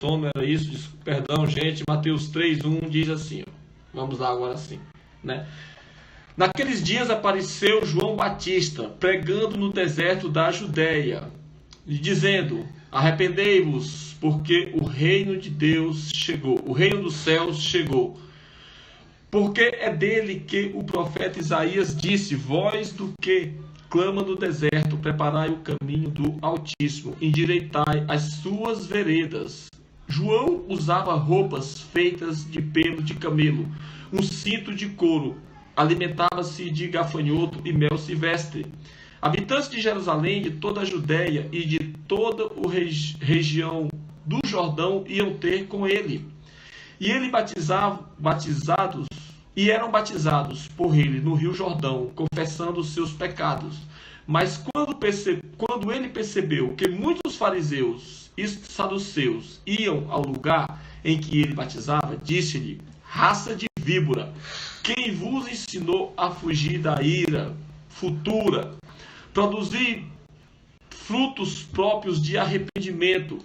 sono, era isso, perdão, gente. Mateus 3:1 diz assim, ó, vamos lá agora sim, né? Naqueles dias apareceu João Batista, pregando no deserto da Judéia, e dizendo: arrependei-vos, porque o reino de Deus chegou, o reino dos céus chegou. Porque é dele que o profeta Isaías disse: voz do que clama no deserto, preparai o caminho do Altíssimo, endireitai as suas veredas. João usava roupas feitas de pelo de camelo, um cinto de couro, alimentava-se de gafanhoto e mel silvestre. Habitantes de Jerusalém, de toda a Judéia e de toda a região do Jordão iam ter com ele. E ele eram batizados por ele no Rio Jordão, confessando os seus pecados. Mas quando ele percebeu que muitos fariseus e saduceus iam ao lugar em que ele batizava, disse-lhe: raça de víbora, quem vos ensinou a fugir da ira futura? Produzi frutos próprios de arrependimento,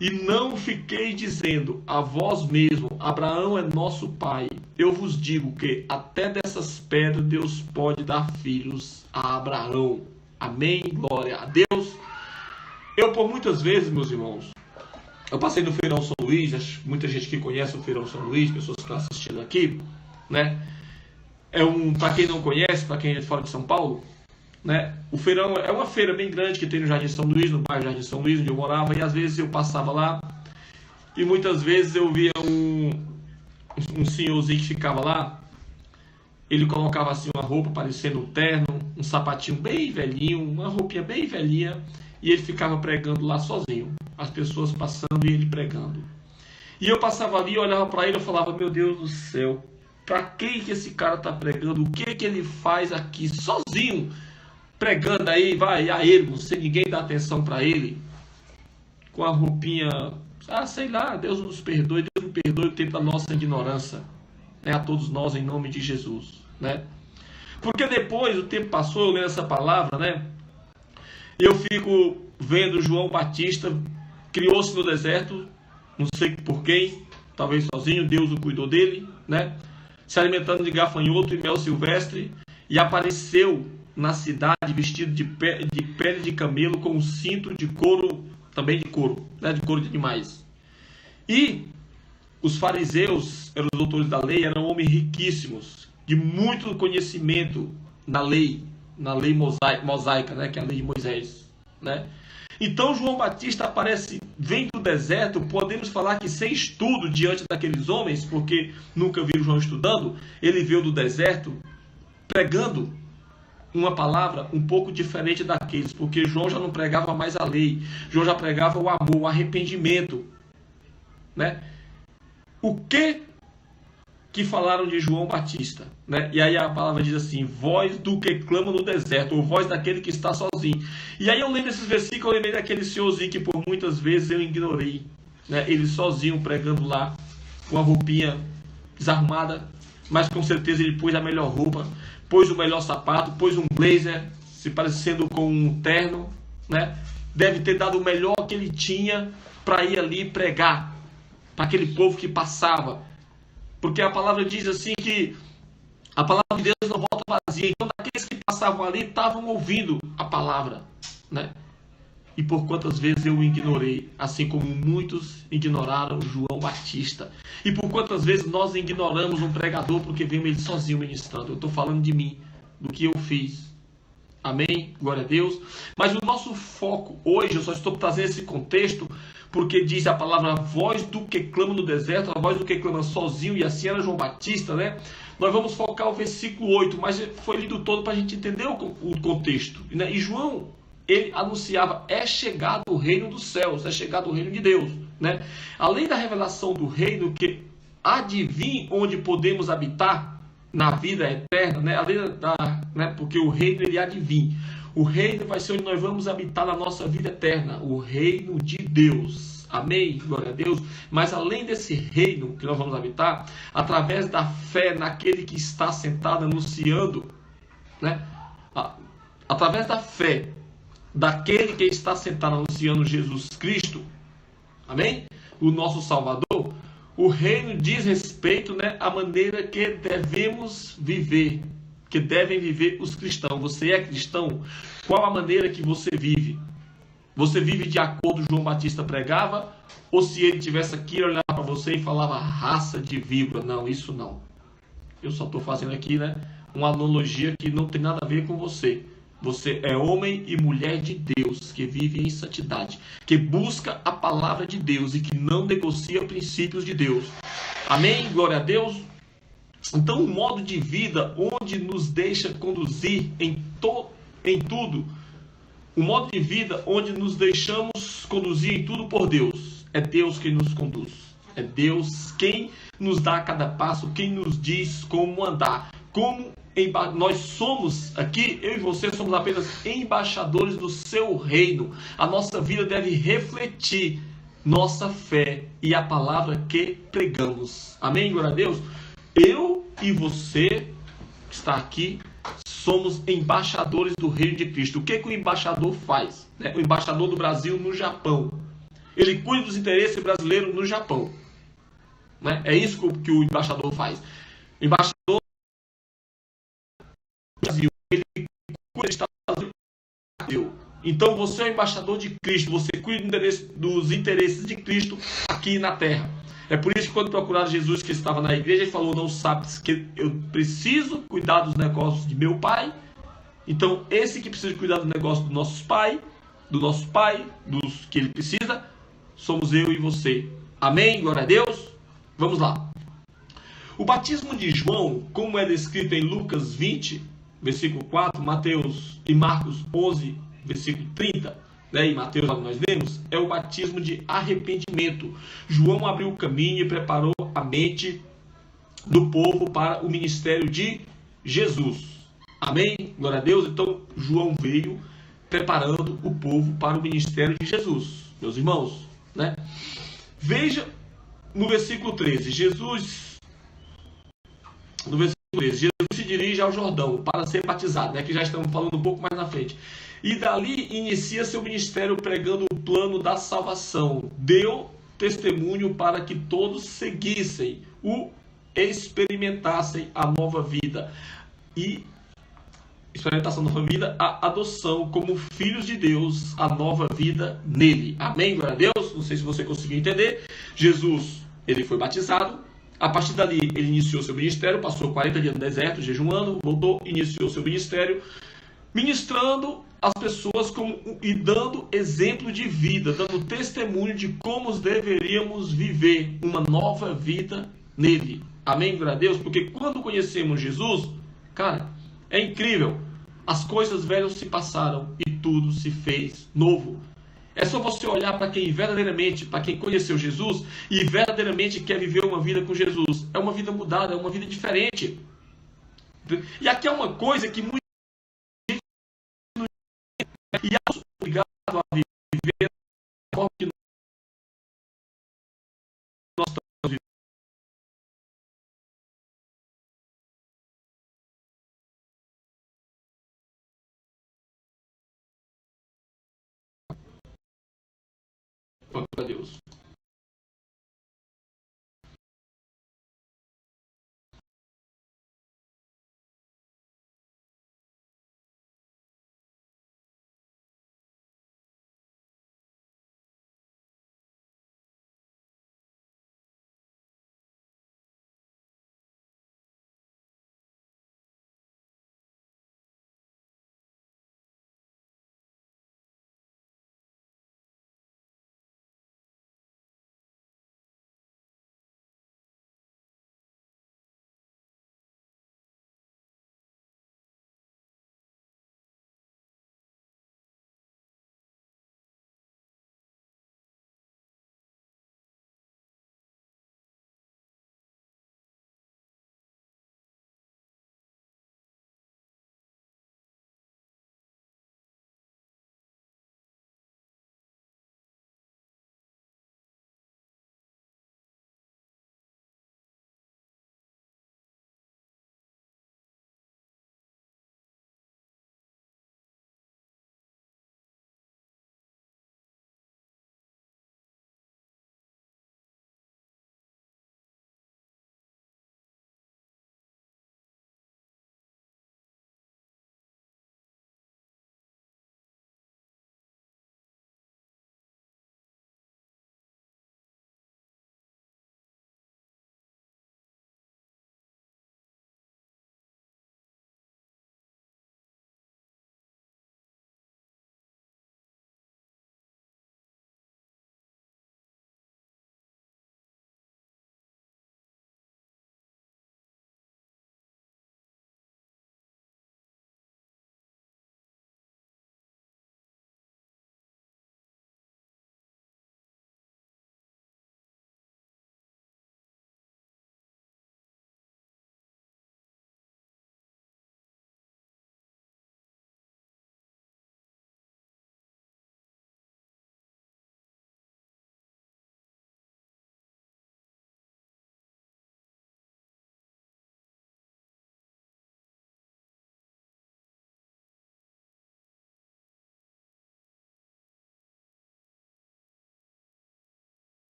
e não fiquei dizendo a vós mesmo: Abraão é nosso pai. Eu vos digo que até dessas pedras Deus pode dar filhos a Abraão. Amém? Glória a Deus. Eu, por muitas vezes, meus irmãos, eu passei no Feirão São Luís, muita gente que conhece o Feirão São Luís, pessoas que estão assistindo aqui, né? Para quem não conhece, para quem é de fora de São Paulo, né? O feirão é uma feira bem grande que tem no Jardim São Luís, no bairro Jardim São Luís, onde eu morava, e às vezes eu passava lá e muitas vezes eu via um senhorzinho que ficava lá. Ele colocava assim uma roupa parecendo um terno, um sapatinho bem velhinho, uma roupinha bem velhinha, e ele ficava pregando lá sozinho, as pessoas passando e ele pregando. E eu passava ali, olhava para ele e falava: meu Deus do céu, para quem que esse cara está pregando? O que que ele faz aqui sozinho, pregando aí, vai a ele, sem ninguém dar atenção para ele, com a roupinha, sei lá, Deus nos perdoe, Deus nos perdoe o tempo da nossa ignorância, né, a todos nós, em nome de Jesus, né? Porque depois o tempo passou, eu lendo essa palavra, né, e eu fico vendo João Batista, criou-se no deserto, não sei por quem, talvez sozinho, Deus o cuidou dele, né, se alimentando de gafanhoto e mel silvestre, e apareceu na cidade vestido de pele de camelo, com um cinto de couro, também de couro, né, de couro de animais. E os fariseus, eram os doutores da lei, eram homens riquíssimos, de muito conhecimento na lei mosaica, né, que é a lei de Moisés, né? Então João Batista aparece, vem do deserto, podemos falar que sem estudo diante daqueles homens, porque nunca viram João estudando, ele veio do deserto pregando uma palavra um pouco diferente daqueles, porque João já não pregava mais a lei, João já pregava o amor, o arrependimento, né? O que falaram de João Batista, né? E aí a palavra diz assim: voz do que clama no deserto, ou voz daquele que está sozinho. E aí eu lembro desses versículos, eu lembrei daquele senhorzinho que por muitas vezes eu ignorei, né? Ele sozinho pregando lá, com a roupinha desarrumada, mas com certeza ele pôs a melhor roupa, pôs o melhor sapato, pôs um blazer, se parecendo com um terno, né? Deve ter dado o melhor que ele tinha para ir ali pregar para aquele povo que passava. Porque a palavra diz assim que a palavra de Deus não volta vazia. Então aqueles que passavam ali estavam ouvindo a palavra, né? E por quantas vezes eu o ignorei, assim como muitos ignoraram João Batista. E por quantas vezes nós ignoramos um pregador porque vemos ele sozinho ministrando. Eu estou falando de mim, do que eu fiz. Amém? Glória a Deus. Mas o nosso foco hoje, eu só estou trazendo esse contexto porque diz a palavra: a voz do que clama no deserto, a voz do que clama sozinho, e assim era João Batista, né? Nós vamos focar o versículo 8, mas foi lido todo para a gente entender o contexto, né? E João, ele anunciava: é chegado o reino dos céus, é chegado o reino de Deus, né? Além da revelação do reino, que há de vir onde podemos habitar na vida eterna, né? Além né? Porque o reino ele há de vir. O reino vai ser onde nós vamos habitar na nossa vida eterna, o reino de Deus. Amém? Glória a Deus. Mas além desse reino que nós vamos habitar, através da fé naquele que está sentado anunciando, né? Através da fé daquele que está sentado anunciando Jesus Cristo, amém? o nosso Salvador, o reino diz respeito, né, à maneira que devemos viver, que devem viver os cristãos. Você é cristão? Qual a maneira que você vive? Você vive de acordo com o João Batista pregava? Ou se ele tivesse aqui, olhar para você e falava raça de víbora? Não, isso não. Eu só estou fazendo aqui, né, uma analogia que não tem nada a ver com você. Você é homem e mulher de Deus, que vive em santidade, que busca a palavra de Deus e que não negocia princípios de Deus. Amém? Glória a Deus. Então, um modo de vida onde nos deixa conduzir em tudo, um modo de vida onde nos deixamos conduzir em tudo por Deus. É Deus quem nos conduz. É Deus quem nos dá a cada passo, quem nos diz como andar. Nós somos aqui, eu e você somos apenas embaixadores do seu reino. A nossa vida deve refletir nossa fé e a palavra que pregamos. Amém? Glória a Deus. Eu e você que está aqui somos embaixadores do reino de Cristo. O que o embaixador faz? O embaixador do Brasil no Japão. Ele cuida dos interesses brasileiros no Japão. É isso que o embaixador faz. O embaixador do Brasil, ele cuida dos Estados Unidos. Então você é o embaixador de Cristo. Você cuida dos interesses de Cristo aqui na terra. É por isso que quando procuraram Jesus, que estava na igreja, ele falou: não sabes que eu preciso cuidar dos negócios de meu pai? Então esse que precisa cuidar do negócio do nosso pai, dos que ele precisa, somos eu e você. Amém? Glória a Deus. Vamos lá. O batismo de João, como é descrito em Lucas 20, versículo 4, Mateus e Marcos 11, versículo 30, e Mateus, nós lemos, é o batismo de arrependimento. João abriu o caminho e preparou a mente do povo para o ministério de Jesus. Amém? Glória a Deus. Então, João veio preparando o povo para o ministério de Jesus. Meus irmãos, Veja no versículo 13, Jesus se dirige ao Jordão para ser batizado, que já estamos falando um pouco mais na frente. E dali inicia seu ministério pregando o plano da salvação. Deu testemunho para que todos seguissem, experimentassem a nova vida. E experimentação da nova vida, a adoção como filhos de Deus, a nova vida nele. Amém? Glória a Deus. Não sei se você conseguiu entender. Jesus, ele foi batizado. A partir dali, ele iniciou seu ministério, passou 40 dias no deserto, jejuando, voltou, iniciou seu ministério, ministrando as pessoas e dando exemplo de vida, dando testemunho de como deveríamos viver uma nova vida nele. Amém? Glória a Deus. Porque quando conhecemos Jesus, cara, é incrível. As coisas velhas se passaram e tudo se fez novo. É só você olhar para quem verdadeiramente, para quem conheceu Jesus e verdadeiramente quer viver uma vida com Jesus. É uma vida mudada, é uma vida diferente. E aqui é uma coisa que muita gente não entende. E é obrigado a viver da forma que nós estamos vivendo. Glória a Deus.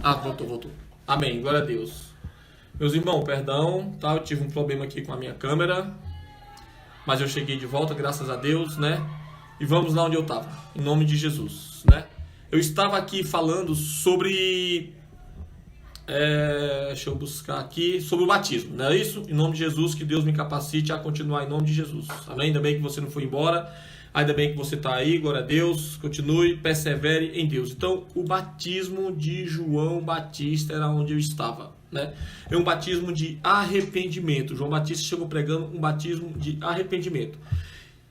Voltou. Amém, glória a Deus. Meus irmãos, perdão, tá? Eu tive um problema aqui com a minha câmera, mas eu cheguei de volta, graças a Deus, né? E vamos lá onde eu estava, em nome de Jesus, né? Eu estava aqui falando sobre... deixa eu buscar aqui, sobre o batismo, não é isso? Em nome de Jesus, que Deus me capacite a continuar em nome de Jesus. Amém? Ainda bem que você não foi embora. Ainda bem que você está aí, glória a Deus, continue, persevere em Deus. Então, o batismo de João Batista era onde eu estava, né? É um batismo de arrependimento. João Batista chegou pregando um batismo de arrependimento.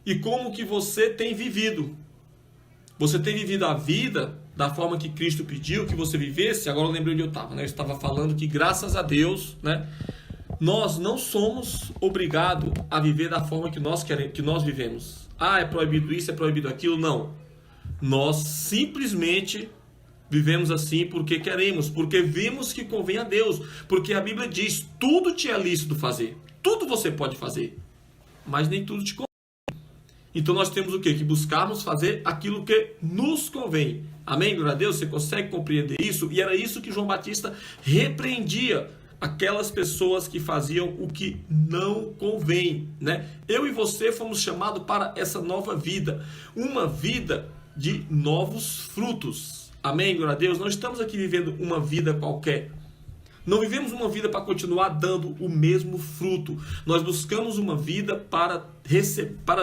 E como que você tem vivido? Você tem vivido a vida da forma que Cristo pediu que você vivesse? Agora eu lembrei onde eu estava, né? Eu estava falando que, graças a Deus, né? Nós não somos obrigados a viver da forma que nós queremos, que nós vivemos. Ah, é proibido isso, é proibido aquilo. Não. Nós simplesmente vivemos assim porque queremos, porque vimos que convém a Deus. Porque a Bíblia diz, tudo te é lícito fazer. Tudo você pode fazer. Mas nem tudo te convém. Então nós temos o quê? Que buscarmos fazer aquilo que nos convém. Amém? Glória a Deus. Você consegue compreender isso? E era isso que João Batista repreendia. Aquelas pessoas que faziam o que não convém, né? Eu e você fomos chamados para essa nova vida, uma vida de novos frutos. Amém, glória a Deus? Não estamos aqui vivendo uma vida qualquer. Não vivemos uma vida para continuar dando o mesmo fruto. Nós buscamos uma vida para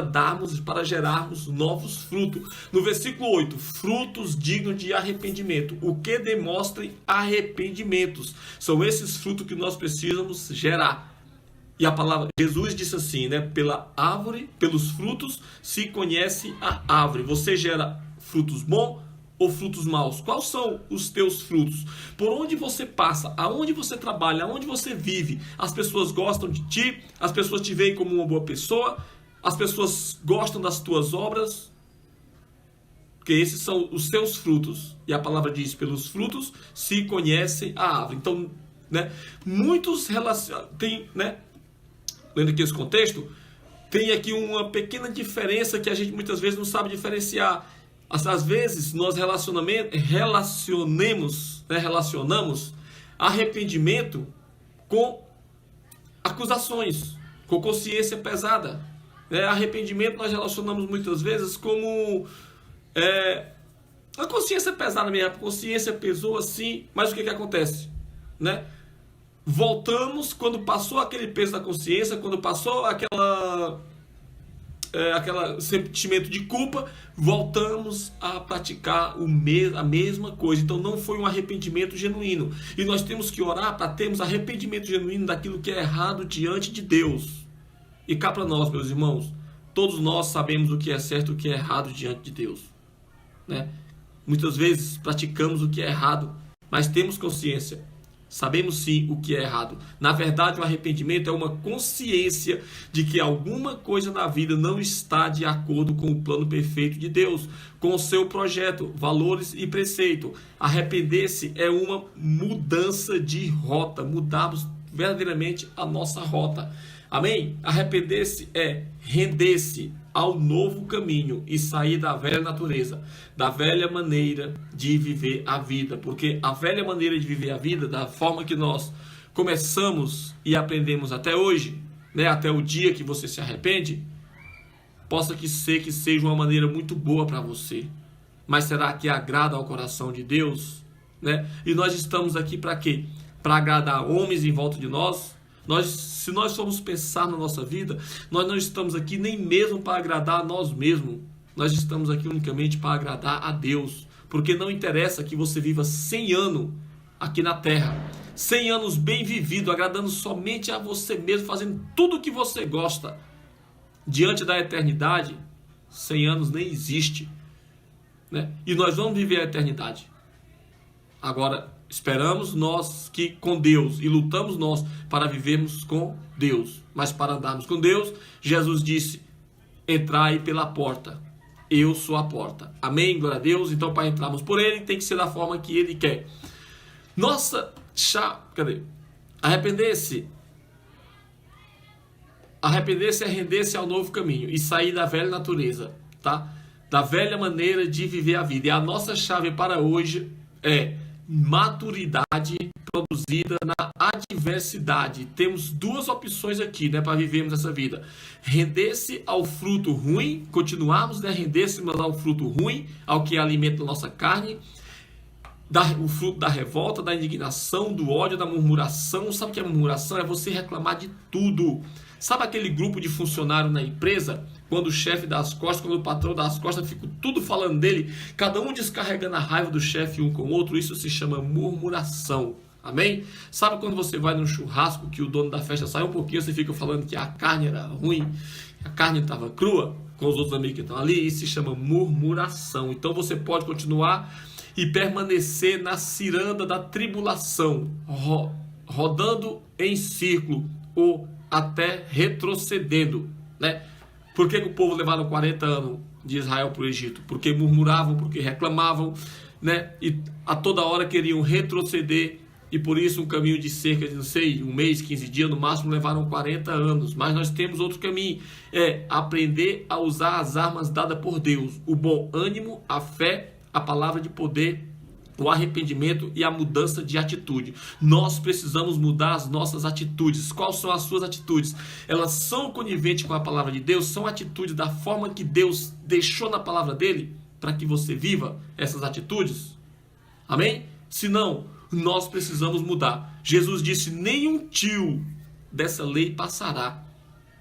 darmos, para gerarmos novos frutos. No versículo 8, frutos dignos de arrependimento. O que demonstrem arrependimentos. São esses frutos que nós precisamos gerar. E a palavra, Jesus disse assim, né? Pela árvore, pelos frutos se conhece a árvore. Você gera frutos bons ou frutos maus? Quais são os teus frutos? Por onde você passa, aonde você trabalha, aonde você vive, as pessoas gostam de ti, as pessoas te veem como uma boa pessoa, as pessoas gostam das tuas obras, porque esses são os seus frutos. E a palavra diz, pelos frutos se conhecem a árvore. Então, né, muitos tem, né, lendo aqui esse contexto, tem aqui uma pequena diferença que a gente muitas vezes não sabe diferenciar. Às vezes nós relacionamos arrependimento com acusações, com consciência pesada. Arrependimento nós relacionamos muitas vezes como a consciência pesada mesmo. A consciência pesou assim, mas o que acontece? Né? Voltamos quando passou aquele peso da consciência, quando passou aquele sentimento de culpa, voltamos a praticar a mesma coisa. Então não foi um arrependimento genuíno. E nós temos que orar para termos arrependimento genuíno daquilo que é errado diante de Deus. E cá para nós, meus irmãos, todos nós sabemos o que é certo e o que é errado diante de Deus, né? Muitas vezes praticamos o que é errado, mas temos consciência. Sabemos sim o que é errado. Na verdade, o arrependimento é uma consciência de que alguma coisa na vida não está de acordo com o plano perfeito de Deus, com o seu projeto, valores e preceito. Arrepender-se é uma mudança de rota, mudarmos verdadeiramente a nossa rota. Amém? Arrepender-se é render-se ao novo caminho e sair da velha natureza, da velha maneira de viver a vida. Porque a velha maneira de viver a vida, da forma que nós começamos e aprendemos até hoje, né, até o dia que você se arrepende, possa que seja uma maneira muito boa para você. Mas será que agrada ao coração de Deus? Né? E nós estamos aqui para quê? Para agradar homens em volta de nós? Se nós formos pensar na nossa vida, nós não estamos aqui nem mesmo para agradar a nós mesmos. Nós estamos aqui unicamente para agradar a Deus. Porque não interessa que você viva 100 anos aqui na terra. 100 anos bem vivido, agradando somente a você mesmo, fazendo tudo o que você gosta. Diante da eternidade, 100 anos nem existe, né? E nós vamos viver a eternidade. Agora, esperamos nós que com Deus, e lutamos nós para vivermos com Deus. Mas para andarmos com Deus, Jesus disse, entrai pela porta, eu sou a porta. Amém? Glória a Deus. Então para entrarmos por Ele, tem que ser da forma que Ele quer. Arrepender-se é render-se ao novo caminho e sair da velha natureza, tá? Da velha maneira de viver a vida. E a nossa chave para hoje é maturidade produzida na adversidade. Temos duas opções aqui, né, para vivermos essa vida: render-se ao fruto ruim, continuarmos, né, render-se ao fruto ruim, ao que alimenta a nossa carne, o fruto da revolta, da indignação, do ódio, da murmuração. Sabe o que é murmuração? É você reclamar de tudo. Sabe aquele grupo de funcionário na empresa, quando o chefe dá as costas, quando o patrão dá as costas, fica tudo falando dele, cada um descarregando a raiva do chefe um com o outro? Isso se chama murmuração. Amém? Sabe quando você vai num churrasco que o dono da festa sai um pouquinho, você fica falando que a carne era ruim, a carne estava crua, com os outros amigos que estão ali? Isso se chama murmuração. Então você pode continuar e permanecer na ciranda da tribulação, rodando em círculo ou até retrocedendo, né? Por que o povo levaram 40 anos de Israel para o Egito? Porque murmuravam, porque reclamavam, né? E a toda hora queriam retroceder, e por isso um caminho de cerca de, não sei, um mês, 15 dias, no máximo levaram 40 anos. Mas nós temos outro caminho, é aprender a usar as armas dadas por Deus: o bom ânimo, a fé, a palavra de poder, o arrependimento e a mudança de atitude. Nós precisamos mudar as nossas atitudes. Quais são as suas atitudes? Elas são coniventes com a palavra de Deus? São atitudes da forma que Deus deixou na palavra dele para que você viva essas atitudes? Amém? Se não, nós precisamos mudar. Jesus disse: nenhum tio dessa lei passará.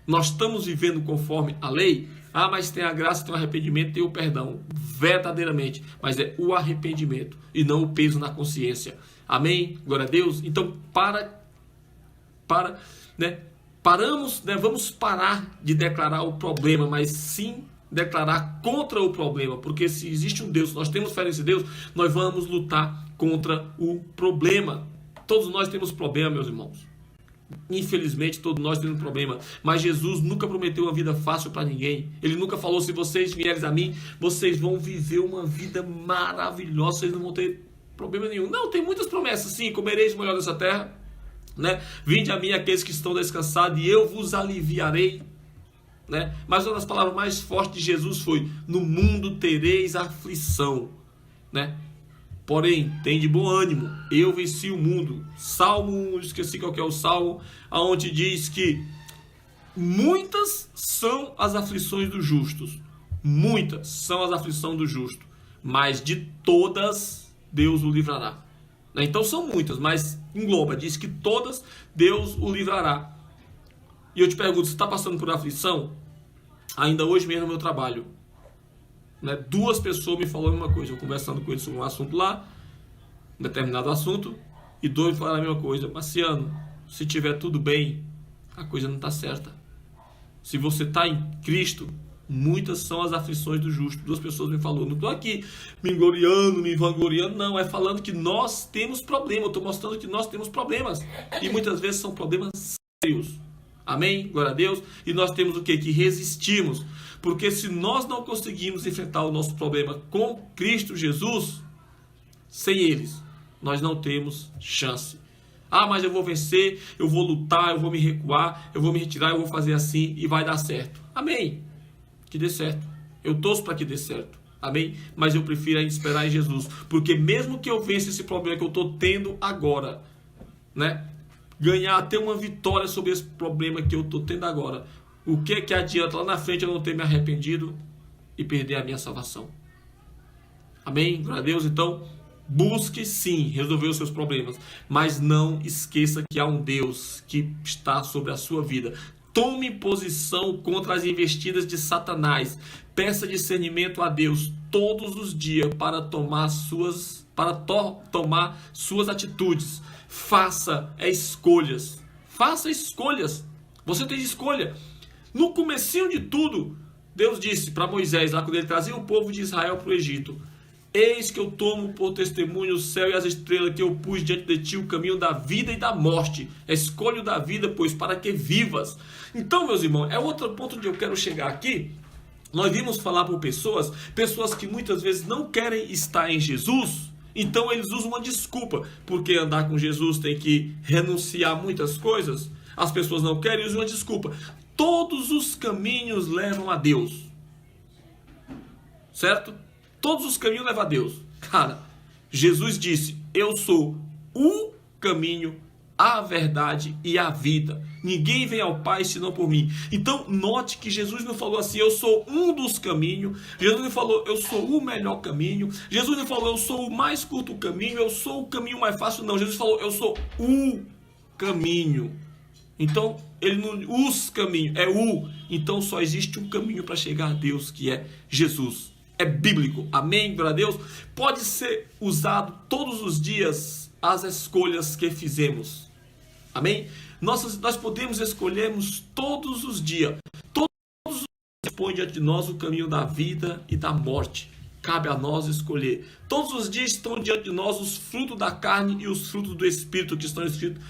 Nós estamos vivendo conforme a lei? Ah, mas tem a graça, tem o arrependimento, tem o perdão. Verdadeiramente. Mas é o arrependimento e não o peso na consciência. Amém? Glória a Deus. Então, paramos, né? Vamos parar de declarar o problema, mas sim declarar contra o problema. Porque se existe um Deus, nós temos fé nesse Deus, nós vamos lutar contra o problema. Todos nós temos problema, meus irmãos. Infelizmente todos nós temos problema, mas Jesus nunca prometeu uma vida fácil para ninguém. Ele nunca falou: se vocês vierem a mim, vocês vão viver uma vida maravilhosa, vocês não vão ter problema nenhum. Não, tem muitas promessas. Sim, comereis o melhor dessa terra, né? Vinde a mim aqueles que estão descansados e eu vos aliviarei, né? Mas uma das palavras mais fortes de Jesus foi: no mundo tereis aflição, né? Porém, tem de bom ânimo, eu venci o mundo. Salmo, esqueci qual que é o salmo, onde diz que muitas são as aflições dos justos. Muitas são as aflições do justo, mas de todas Deus o livrará. Então são muitas, mas engloba, diz que todas Deus o livrará. E eu te pergunto: você está passando por aflição? Ainda hoje mesmo no meu trabalho, né, 2 pessoas me falaram a mesma coisa. Eu conversando com eles sobre um assunto lá, um determinado assunto, e 2 me falaram a mesma coisa: Marciano, se tiver tudo bem, a coisa não está certa. Se você está em Cristo, muitas são as aflições do justo. 2 pessoas me falaram. Não estou aqui me gloriando, me vangloriando, não. É falando que nós temos problema. Eu estou mostrando que nós temos problemas, e muitas vezes são problemas sérios. Amém? Glória a Deus. E nós temos o quê? Que resistimos. Porque se nós não conseguimos enfrentar o nosso problema com Cristo Jesus, sem eles, nós não temos chance. Ah, mas eu vou vencer, eu vou lutar, eu vou me recuar, eu vou me retirar, eu vou fazer assim e vai dar certo. Amém? Que dê certo. Eu torço para que dê certo. Amém? Mas eu prefiro esperar em Jesus. Porque mesmo que eu vença esse problema que eu estou tendo agora, né? Ganhar até uma vitória sobre esse problema que eu estou tendo agora, o que adianta lá na frente eu não ter me arrependido e perder a minha salvação? Amém? Glória a Deus. Então, busque sim resolver os seus problemas, mas não esqueça que há um Deus que está sobre a sua vida. Tome posição contra as investidas de Satanás. Peça discernimento a Deus todos os dias para tomar suas atitudes. Faça escolhas. Faça escolhas. Você tem escolha. No comecinho de tudo, Deus disse para Moisés, lá quando ele trazia o povo de Israel para o Egito: eis que eu tomo por testemunho o céu e as estrelas, que eu pus diante de ti o caminho da vida e da morte. Escolho da vida, pois, para que vivas. Então, meus irmãos, é outro ponto onde eu quero chegar aqui. Nós vimos falar por pessoas que muitas vezes não querem estar em Jesus. Então eles usam uma desculpa, porque andar com Jesus tem que renunciar a muitas coisas. As pessoas não querem e usam uma desculpa. Todos os caminhos levam a Deus. Certo? Todos os caminhos levam a Deus. Cara, Jesus disse: eu sou o caminho, a verdade e a vida. Ninguém vem ao Pai senão por mim. Então, note que Jesus não falou assim, eu sou um dos caminhos. Jesus não falou, eu sou o melhor caminho. Jesus não falou, eu sou o mais curto caminho, eu sou o caminho mais fácil. Não, Jesus falou, eu sou o caminho. Então, ele não, os caminhos, é o. Então, só existe um caminho para chegar a Deus, que é Jesus. É bíblico. Amém? Glória a Deus. Pode ser usado todos os dias as escolhas que fizemos. Amém? Nós podemos escolhermos todos os dias. Todos os dias põe diante de nós o caminho da vida e da morte. Cabe a nós escolher. Todos os dias estão diante de nós os frutos da carne e os frutos do Espírito que estão escritos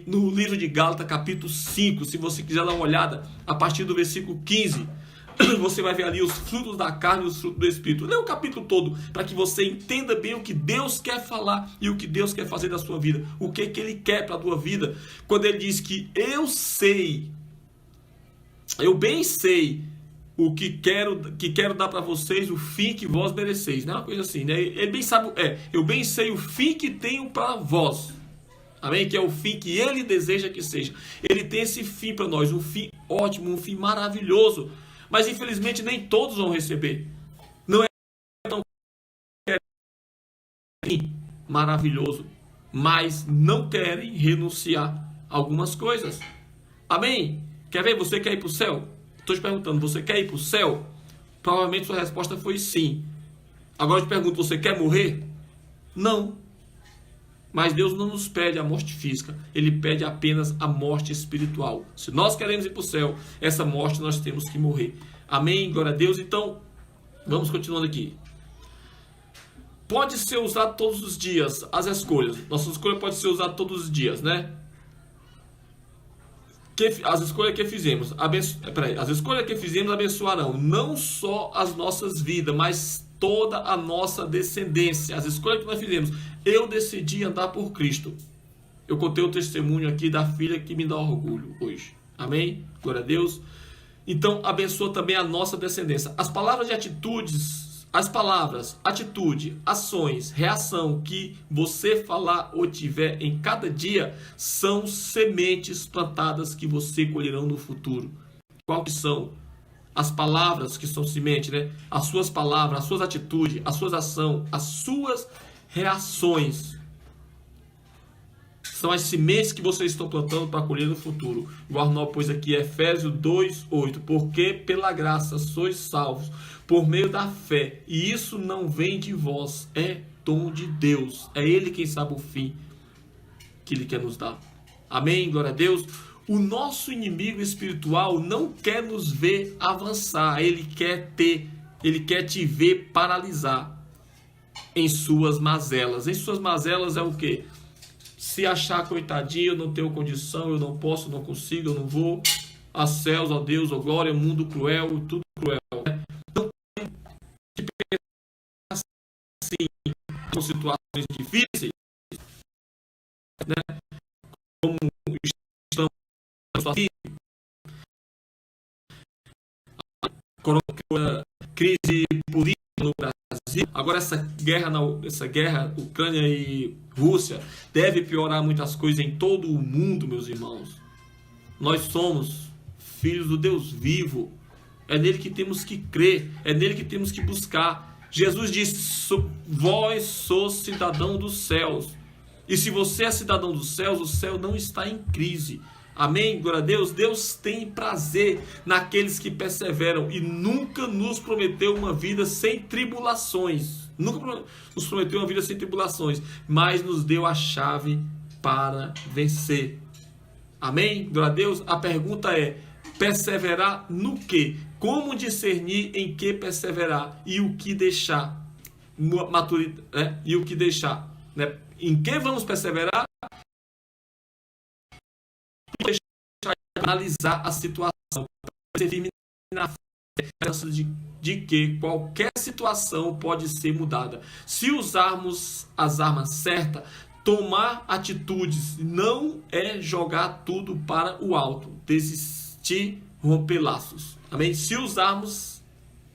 no livro de Gálatas, capítulo 5. Se você quiser dar uma olhada, a partir do versículo 15, você vai ver ali os frutos da carne e os frutos do Espírito. Lê o capítulo todo, para que você entenda bem o que Deus quer falar e o que Deus quer fazer da sua vida. O que Ele quer para a tua vida. Quando Ele diz que eu sei, eu bem sei o que quero dar para vocês, o fim que vós mereceis. Não é uma coisa assim, né? Ele bem sabe, eu bem sei o fim que tenho para vós. Amém? Que é o fim que Ele deseja que seja. Ele tem esse fim para nós, um fim ótimo, um fim maravilhoso. Mas infelizmente nem todos vão receber. Não é tão maravilhoso, mas não querem renunciar a algumas coisas. Amém? Quer ver? Você quer ir para o céu? Estou te perguntando, você quer ir para o céu? Provavelmente sua resposta foi sim. Agora eu te pergunto, você quer morrer? Não. Mas Deus não nos pede a morte física, Ele pede apenas a morte espiritual. Se nós queremos ir para o céu, essa morte nós temos que morrer. Amém? Glória a Deus. Então, vamos continuando aqui. Pode ser usado todos os dias, as escolhas. Nossa escolha pode ser usada todos os dias, né? As escolhas que fizemos, as escolhas que fizemos abençoarão não só as nossas vidas, mas toda a nossa descendência. As escolhas que nós fizemos. Eu decidi andar por Cristo. Eu contei o testemunho aqui da filha que me dá orgulho hoje. Amém? Glória a Deus. Então, abençoa também a nossa descendência. As palavras de atitudes, as palavras, atitude, ações, reação que você falar ou tiver em cada dia são sementes plantadas que você colherão no futuro. Qual que são? As palavras que são semente, né? As suas palavras, as suas atitudes, as suas ações, as suas reações são as sementes que vocês estão plantando para colher no futuro. O Arnaldo pôs aqui Efésios 2:8, porque pela graça sois salvos por meio da fé, e isso não vem de vós, é dom de Deus. É Ele quem sabe o fim que Ele quer nos dar. Amém? Glória a Deus. O nosso inimigo espiritual não quer nos ver avançar, ele quer te ver paralisar em suas mazelas. Em suas mazelas é o quê? Se achar coitadinho, eu não tenho condição, eu não posso, não consigo, eu não vou. A céus, ó Deus, ó glória, mundo cruel, tudo cruel. Né? Não tem que pensar assim, com situações difíceis, né? Como estamos aqui, crise política no Brasil. Agora essa guerra Ucrânia e Rússia deve piorar muitas coisas em todo o mundo, meus irmãos. Nós somos filhos do Deus vivo. É nele que temos que crer, é nele que temos que buscar. Jesus disse: vós sois cidadão dos céus. E se você é cidadão dos céus, o céu não está em crise. Amém? Glória a Deus. Deus tem prazer naqueles que perseveram e nunca nos prometeu uma vida sem tribulações. Nunca nos prometeu uma vida sem tribulações, mas nos deu a chave para vencer. Amém? Glória a Deus. A pergunta é: perseverar no quê? Como discernir em que perseverar e o que deixar? Maturidade, né? E o que deixar, né? Em que vamos perseverar? Analisar a situação, ser firme na fé de que qualquer situação pode ser mudada. Se usarmos as armas certas, tomar atitudes não é jogar tudo para o alto, desistir, romper laços. Amém? Se usarmos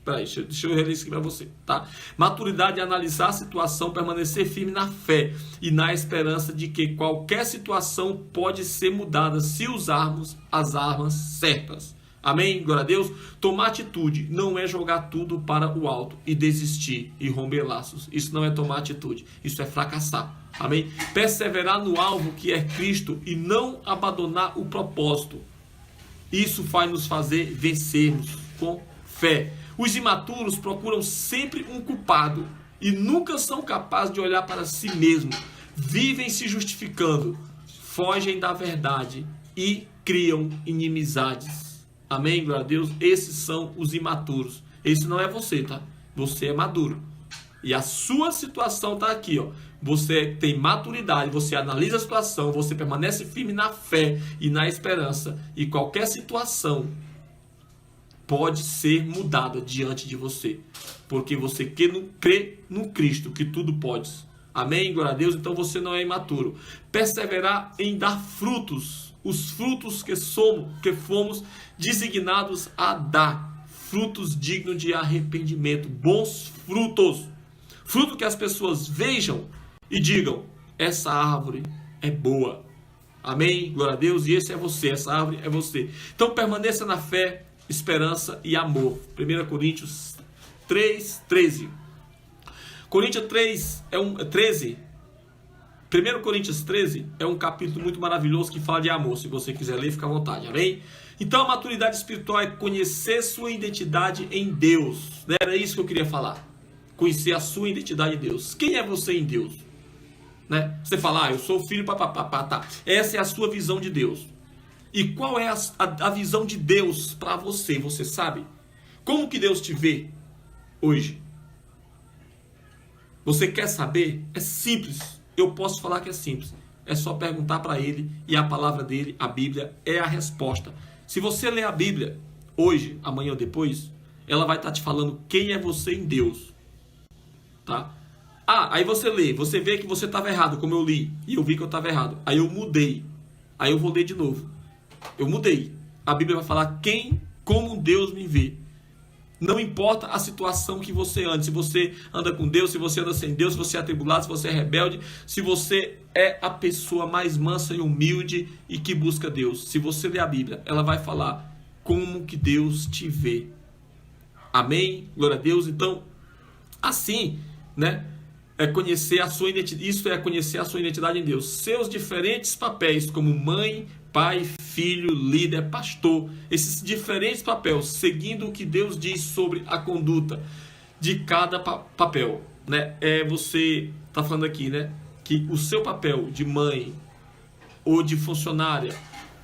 Peraí, deixa eu reler isso aqui para você, tá? Maturidade é analisar a situação, permanecer firme na fé e na esperança de que qualquer situação pode ser mudada se usarmos as armas certas. Amém? Glória a Deus. Tomar atitude não é jogar tudo para o alto e desistir e romper laços. Isso não é tomar atitude, isso é fracassar. Amém? Perseverar no alvo que é Cristo e não abandonar o propósito. Isso vai nos fazer vencermos com fé. Os imaturos procuram sempre um culpado e nunca são capazes de olhar para si mesmos. Vivem se justificando, fogem da verdade e criam inimizades. Amém? Glória a Deus. Esses são os imaturos. Esse não é você, tá? Você é maduro. E a sua situação está aqui, ó. Você tem maturidade, você analisa a situação, você permanece firme na fé e na esperança. E qualquer situação pode ser mudada diante de você. Porque você crê no Cristo, que tudo pode. Amém? Glória a Deus. Então você não é imaturo. Perseverar em dar frutos. Os frutos que fomos designados a dar. Frutos dignos de arrependimento. Bons frutos. Fruto que as pessoas vejam e digam: essa árvore é boa. Amém? Glória a Deus. E esse é você, essa árvore é você. Então permaneça na fé, esperança e amor. 1 Coríntios 3:13. Coríntios 13. 1 Coríntios 13 é um capítulo muito maravilhoso que fala de amor. Se você quiser ler, fica à vontade. Amém? Então a maturidade espiritual é conhecer sua identidade em Deus. Era isso que eu queria falar. Conhecer a sua identidade em Deus. Quem é você em Deus? Né? Você fala: eu sou filho, papapá, tá. Essa é a sua visão de Deus. E qual é a visão de Deus para você? Você sabe? Como que Deus te vê hoje? Você quer saber? É simples. Eu posso falar que é simples. É só perguntar para Ele e a palavra dele, a Bíblia, é a resposta. Se você ler a Bíblia hoje, amanhã ou depois, ela vai estar te falando quem é você em Deus. Tá? Aí você lê, você vê que você estava errado, como eu li, e eu vi que eu estava errado. Aí eu mudei. Aí eu vou ler de novo. Eu mudei. A Bíblia vai falar como Deus me vê. Não importa a situação que você anda. Se você anda com Deus, se você anda sem Deus, se você é atribulado, se você é rebelde, se você é a pessoa mais mansa e humilde e que busca Deus. Se você ler a Bíblia, ela vai falar como que Deus te vê. Amém? Glória a Deus. Então, assim, né? É conhecer a sua identidade. Isso é conhecer a sua identidade em Deus. Seus diferentes papéis como mãe, pai, filho, líder, pastor. Esses diferentes papéis, seguindo o que Deus diz sobre a conduta de cada papel. Né? Você está falando aqui, né? Que o seu papel de mãe, ou de funcionária,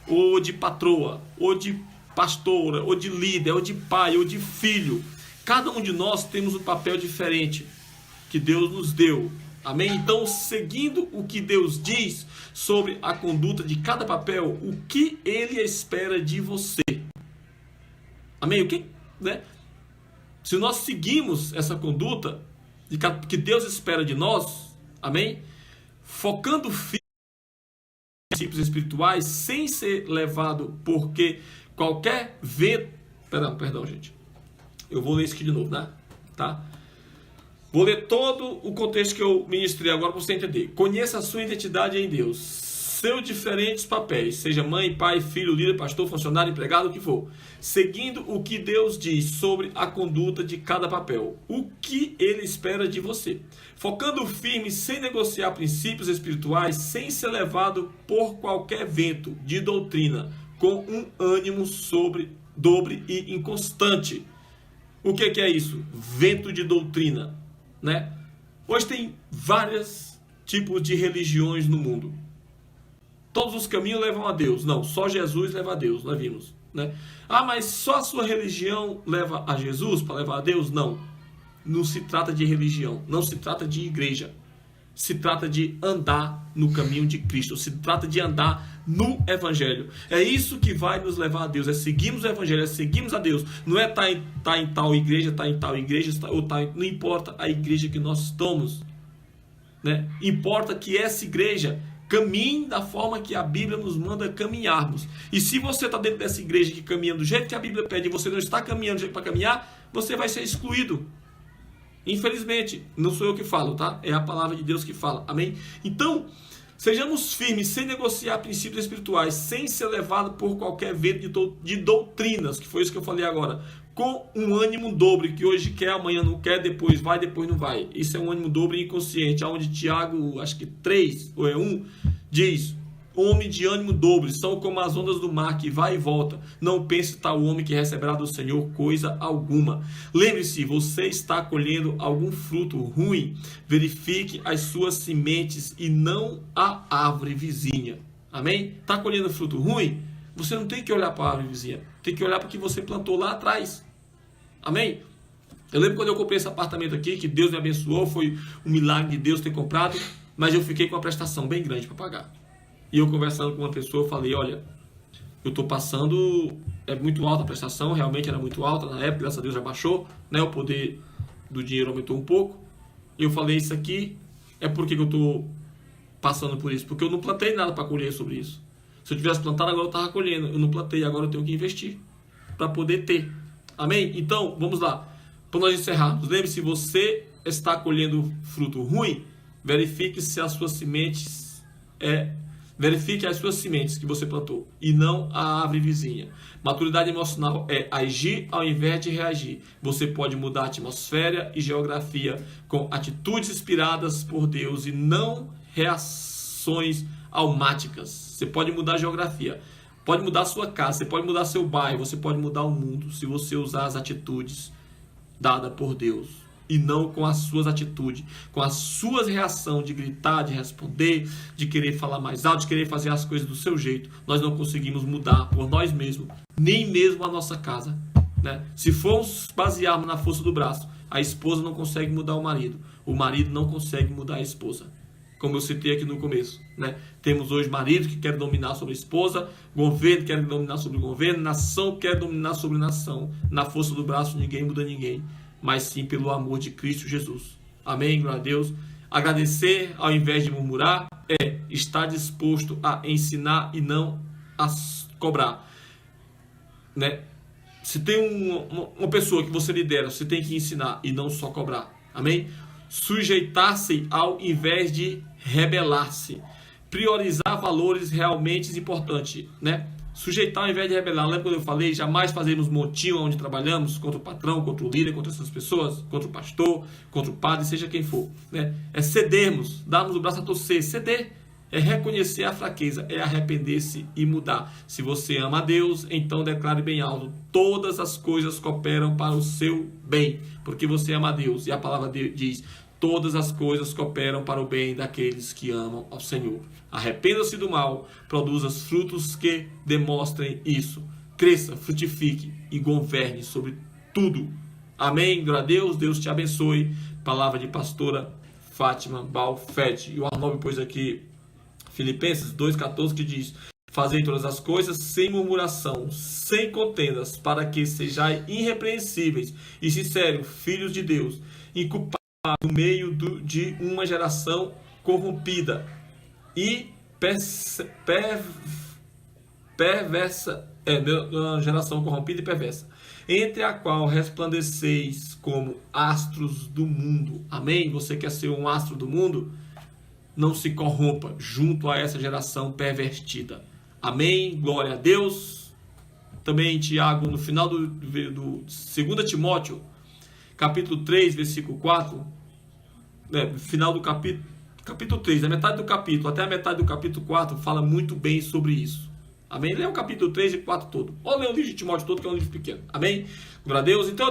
ou de patroa, ou de pastora, ou de líder, ou de pai, ou de filho. Cada um de nós temos um papel diferente que Deus nos deu. Amém? Então, seguindo o que Deus diz sobre a conduta de cada papel, o que Ele espera de você. Amém? O que, né? Se nós seguimos essa conduta que Deus espera de nós, amém? Focando em princípios espirituais, sem ser levado porque qualquer vento... Perdão, gente. Eu vou ler isso aqui de novo, né? Tá? Vou ler todo o contexto que eu ministrei agora para você entender. Conheça a sua identidade em Deus. Seus diferentes papéis, seja mãe, pai, filho, líder, pastor, funcionário, empregado, o que for. Seguindo o que Deus diz sobre a conduta de cada papel. O que Ele espera de você. Focando firme, sem negociar princípios espirituais, sem ser levado por qualquer vento de doutrina, com um ânimo dobre e inconstante. O que é isso? Vento de doutrina. Né? Hoje tem vários tipos de religiões no mundo. Todos os caminhos levam a Deus. Não, só Jesus leva a Deus, nós vimos. Né? Mas só a sua religião leva a Jesus para levar a Deus? Não. Não se trata de religião, não se trata de igreja. Se trata de andar no caminho de Cristo. Se trata de andar no Evangelho. É isso que vai nos levar a Deus. É seguirmos o Evangelho, é seguirmos a Deus. Não é estar em tal igreja, não importa a igreja que nós estamos. Né? Importa que essa igreja caminhe da forma que a Bíblia nos manda caminharmos. E se você está dentro dessa igreja que caminha do jeito que a Bíblia pede e você não está caminhando do jeito para caminhar, você vai ser excluído. Infelizmente, não sou eu que falo, tá? É a palavra de Deus que fala, amém? Então, sejamos firmes, sem negociar princípios espirituais, sem ser levado por qualquer vento de doutrinas, que foi isso que eu falei agora, com um ânimo dobre, que hoje quer, amanhã não quer, depois vai, depois não vai. Isso é um ânimo dobre inconsciente, onde Tiago, acho que 3 ou 1, diz: homem de ânimo dobre, são como as ondas do mar, que vai e volta. Não pense tal homem que receberá do Senhor coisa alguma. Lembre-se, você está colhendo algum fruto ruim, verifique as suas sementes e não a árvore vizinha. Amém? Está colhendo fruto ruim? Você não tem que olhar para a árvore vizinha, tem que olhar para o que você plantou lá atrás. Amém? Eu lembro quando eu comprei esse apartamento aqui, que Deus me abençoou, foi um milagre de Deus ter comprado, mas eu fiquei com uma prestação bem grande para pagar. E eu conversando com uma pessoa, eu falei: olha, eu estou passando, é muito alta a prestação, realmente era muito alta, na época, graças a Deus já baixou, né, o poder do dinheiro aumentou um pouco. E eu falei: isso aqui é porque eu estou passando por isso, porque eu não plantei nada para colher sobre isso. Se eu tivesse plantado, agora eu estava colhendo, eu não plantei, agora eu tenho que investir para poder ter. Amém? Então, vamos lá, para nós encerrarmos. Lembre-se, você está colhendo fruto ruim, verifique se as suas sementes verifique as suas sementes que você plantou e não a árvore vizinha. Maturidade emocional é agir ao invés de reagir. Você pode mudar a atmosfera e geografia com atitudes inspiradas por Deus e não reações almáticas. Você pode mudar a geografia, pode mudar a sua casa, você pode mudar seu bairro, você pode mudar o mundo se você usar as atitudes dadas por Deus. E não com as suas atitudes, com as suas reações de gritar, de responder, de querer falar mais alto, de querer fazer as coisas do seu jeito. Nós não conseguimos mudar por nós mesmos, nem mesmo a nossa casa, né? Se formos basearmos na força do braço, a esposa não consegue mudar o marido não consegue mudar a esposa. Como eu citei aqui no começo, né? Temos hoje maridos que querem dominar sobre a esposa, governo que quer dominar sobre o governo, nação que quer dominar sobre nação. Na força do braço ninguém muda ninguém, mas sim pelo amor de Cristo Jesus. Amém? Glória a Deus. Agradecer ao invés de murmurar é estar disposto a ensinar e não a cobrar, né? Se tem uma pessoa que você lidera, você tem que ensinar e não só cobrar. Amém? Sujeitar-se ao invés de rebelar-se. Priorizar valores realmente importantes, né? Sujeitar ao invés de rebelar. Lembra quando eu falei? Jamais fazemos motim onde trabalhamos contra o patrão, contra o líder, contra essas pessoas, contra o pastor, contra o padre, seja quem for, né? É cedermos, darmos o braço a torcer. Ceder é reconhecer a fraqueza, é arrepender-se e mudar. Se você ama a Deus, então declare bem alto: todas as coisas cooperam para o seu bem, porque você ama a Deus. E a palavra diz: todas as coisas cooperam para o bem daqueles que amam ao Senhor. Arrependa-se do mal, produza frutos que demonstrem isso. Cresça, frutifique e governe sobre tudo. Amém? Glória a Deus, Deus te abençoe. Palavra de pastora Fátima Balfete. E o Arnaldo pôs aqui Filipenses 2,14, que diz: fazei todas as coisas sem murmuração, sem contendas, para que sejais irrepreensíveis e sinceros, filhos de Deus, inculpados no meio de uma geração corrompida e perversa, uma geração corrompida e perversa, entre a qual resplandeceis como astros do mundo. Amém? Você quer ser um astro do mundo? Não se corrompa junto a essa geração pervertida. Amém? Glória a Deus. Também Tiago, no final do 2 Timóteo, capítulo 3, versículo 4, final do capítulo 3, a metade do capítulo, até a metade do capítulo 4, fala muito bem sobre isso. Amém? Lê o capítulo 3 e 4 todo. Ou lê o livro de Timóteo todo, que é um livro pequeno. Amém? Glória a Deus. Então,